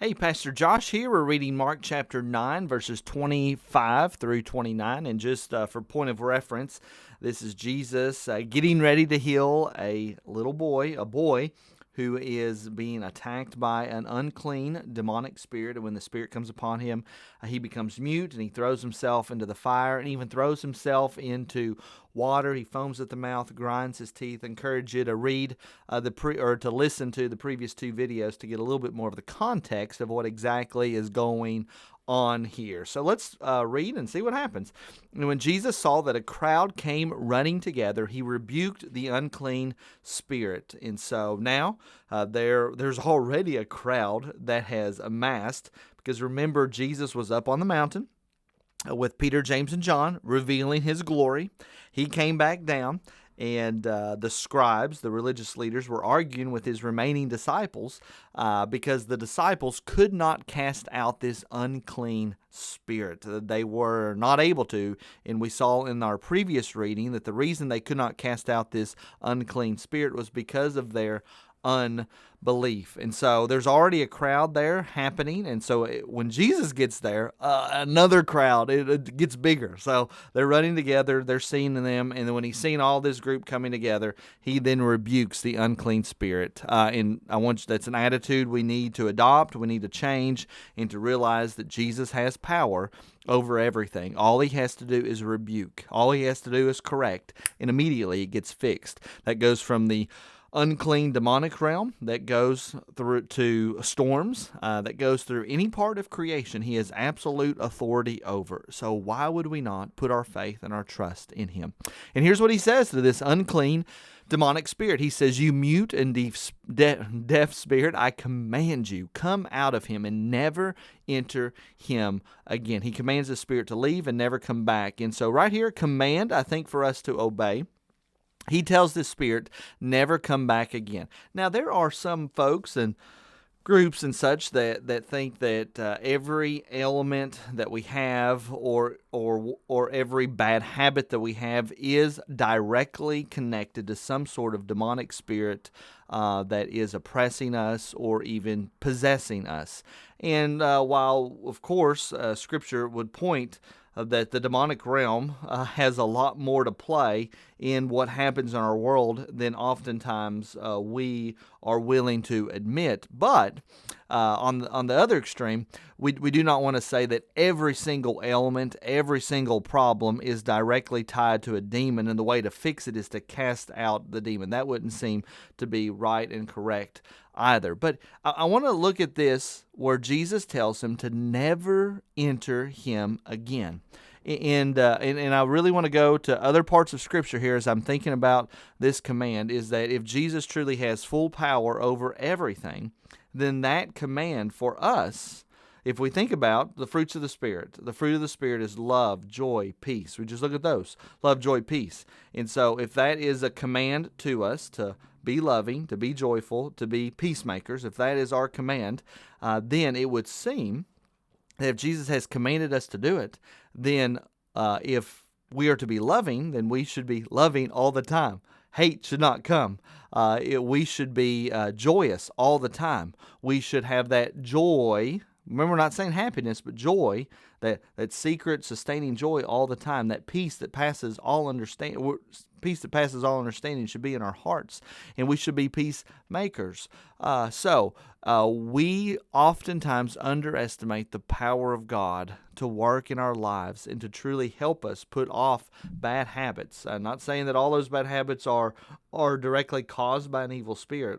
Hey, Pastor Josh here. We're reading Mark chapter 9, verses 25 through 29. And just for point of reference, this is Jesus getting ready to heal a boy who is being attacked by an unclean demonic spirit. And when the spirit comes upon him, he becomes mute and he throws himself into the fire and even throws himself into water. He foams at the mouth, grinds his teeth. I encourage you to read to listen to the previous two videos to get a little bit more of the context of what exactly is going on here. So let's read and see what happens. And when Jesus saw that a crowd came running together, he rebuked the unclean spirit. And so now there's already a crowd that has amassed, because remember, Jesus was up on the mountain with Peter, James, and John, revealing his glory. He came back down, and the scribes, the religious leaders, were arguing with his remaining disciples because the disciples could not cast out this unclean spirit. They were not able to, and we saw in our previous reading that the reason they could not cast out this unclean spirit was because of their unbelief. And so there's already a crowd there happening, and so when Jesus gets there, another crowd, it gets bigger. So they're running together, they're seeing them, and then when he's seen all this group coming together, he then rebukes the unclean spirit. And that's an attitude we need to adopt, we need to change, and to realize that Jesus has power over everything. All he has to do is rebuke. All he has to do is correct, and immediately it gets fixed. That goes from the unclean demonic realm, that goes through to storms, that goes through any part of creation. He has absolute authority over. So why would we not put our faith and our trust in him? And here's what he says to this unclean demonic spirit. He says, "You mute and deaf spirit, I command you, come out of him and never enter him again." He commands the spirit to leave and never come back. And so right here, command, I think, for us to obey. He tells the spirit, never come back again. Now, there are some folks and groups and such that think that every element that we have or every bad habit that we have is directly connected to some sort of demonic spirit that is oppressing us or even possessing us. And while, of course, Scripture would point that the demonic realm has a lot more to play in what happens in our world than oftentimes we are willing to admit. But on the other extreme, we do not want to say that every single element, every single problem is directly tied to a demon, and the way to fix it is to cast out the demon. That wouldn't seem to be right and correct either. But I want to look at this where Jesus tells him to never enter him again. And I really want to go to other parts of Scripture here as I'm thinking about this command, is that if Jesus truly has full power over everything, then that command for us, if we think about the fruits of the Spirit, the fruit of the Spirit is love, joy, peace. We just look at those. Love, joy, peace. And so if that is a command to us to be loving, to be joyful, to be peacemakers, if that is our command, then it would seem that if Jesus has commanded us to do it, then if we are to be loving, then we should be loving all the time. Hate should not come. We should be joyous all the time. We should have that joy. Remember, we're not saying happiness, but joy, that secret, sustaining joy all the time, that peace that passes all understanding. Peace that passes all understanding should be in our hearts, and we should be peacemakers. So we oftentimes underestimate the power of God to work in our lives and to truly help us put off bad habits. I'm not saying that all those bad habits are directly caused by an evil spirit.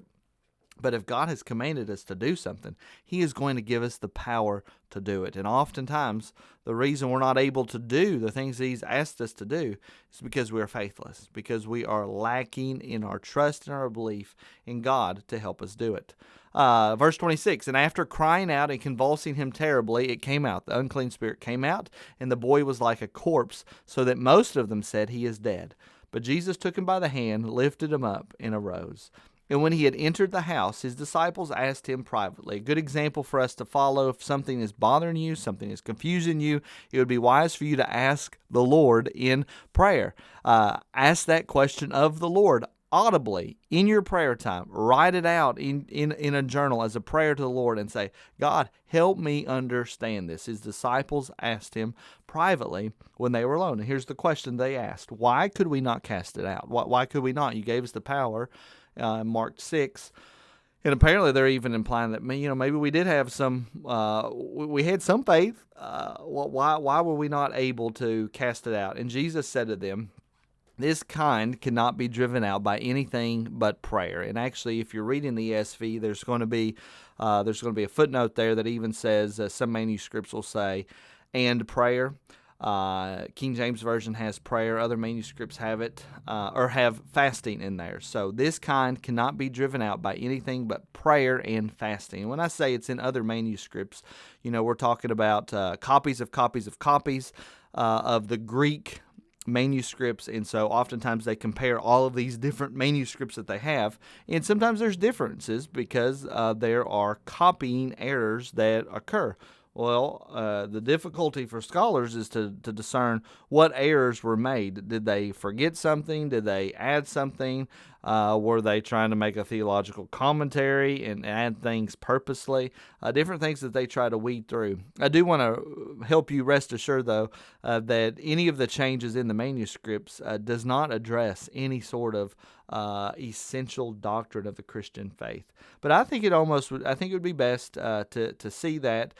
But if God has commanded us to do something, He is going to give us the power to do it. And oftentimes, the reason we're not able to do the things He's asked us to do is because we are faithless, because we are lacking in our trust and our belief in God to help us do it. Verse 26, and after crying out and convulsing him terribly, it came out. The unclean spirit came out, and the boy was like a corpse, so that most of them said, he is dead. But Jesus took him by the hand, lifted him up, and arose. And when he had entered the house, his disciples asked him privately. A good example for us to follow. If something is bothering you, something is confusing you, it would be wise for you to ask the Lord in prayer. Ask that question of the Lord. audibly in your prayer time, write it out in a journal as a prayer to the Lord and say, God, help me understand this. His disciples asked him privately when they were alone. And here's the question they asked: why could we not cast it out? Why could we not? You gave us the power, Mark 6. And apparently they're even implying that, maybe we did have some, we had some faith. Why were we not able to cast it out? And Jesus said to them, this kind cannot be driven out by anything but prayer. And actually, if you're reading the ESV, there's going to be a footnote there that even says, some manuscripts will say, and prayer. King James Version has prayer. Other manuscripts have it, or have fasting in there. So this kind cannot be driven out by anything but prayer and fasting. And when I say it's in other manuscripts, we're talking about copies of the Greek manuscripts, and so oftentimes they compare all of these different manuscripts that they have, and sometimes there's differences because there are copying errors that occur. Well, the difficulty for scholars is to discern what errors were made. Did they forget something? Did they add something? Were they trying to make a theological commentary and add things purposely? Different things that they try to weed through. I do want to help you rest assured, though, that any of the changes in the manuscripts does not address any sort of essential doctrine of the Christian faith. But I think it would be best to see that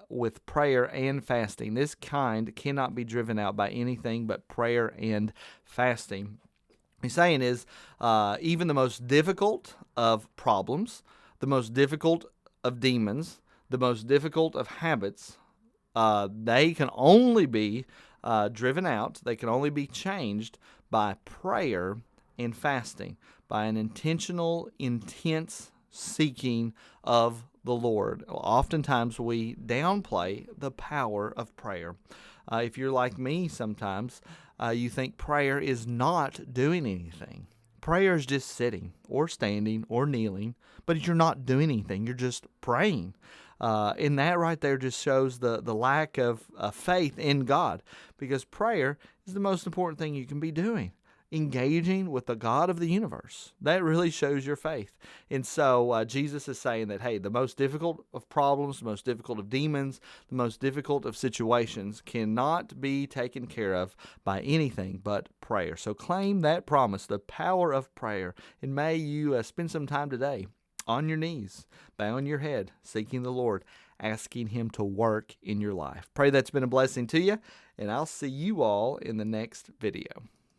with prayer and fasting. This kind cannot be driven out by anything but prayer and fasting. He's saying is even the most difficult of problems, the most difficult of demons, the most difficult of habits, they can only be driven out, they can only be changed by prayer and fasting, by an intentional, intense seeking of the Lord. Oftentimes we downplay the power of prayer. If you're like me sometimes, you think prayer is not doing anything. Prayer is just sitting or standing or kneeling, but you're not doing anything. You're just praying. And that right there just shows the lack of faith in God, because prayer is the most important thing you can be doing. Engaging with the God of the universe. That really shows your faith. And so Jesus is saying that, hey, the most difficult of problems, the most difficult of demons, the most difficult of situations cannot be taken care of by anything but prayer. So claim that promise, the power of prayer, and may you spend some time today on your knees, bowing your head, seeking the Lord, asking Him to work in your life. Pray that's been a blessing to you, and I'll see you all in the next video.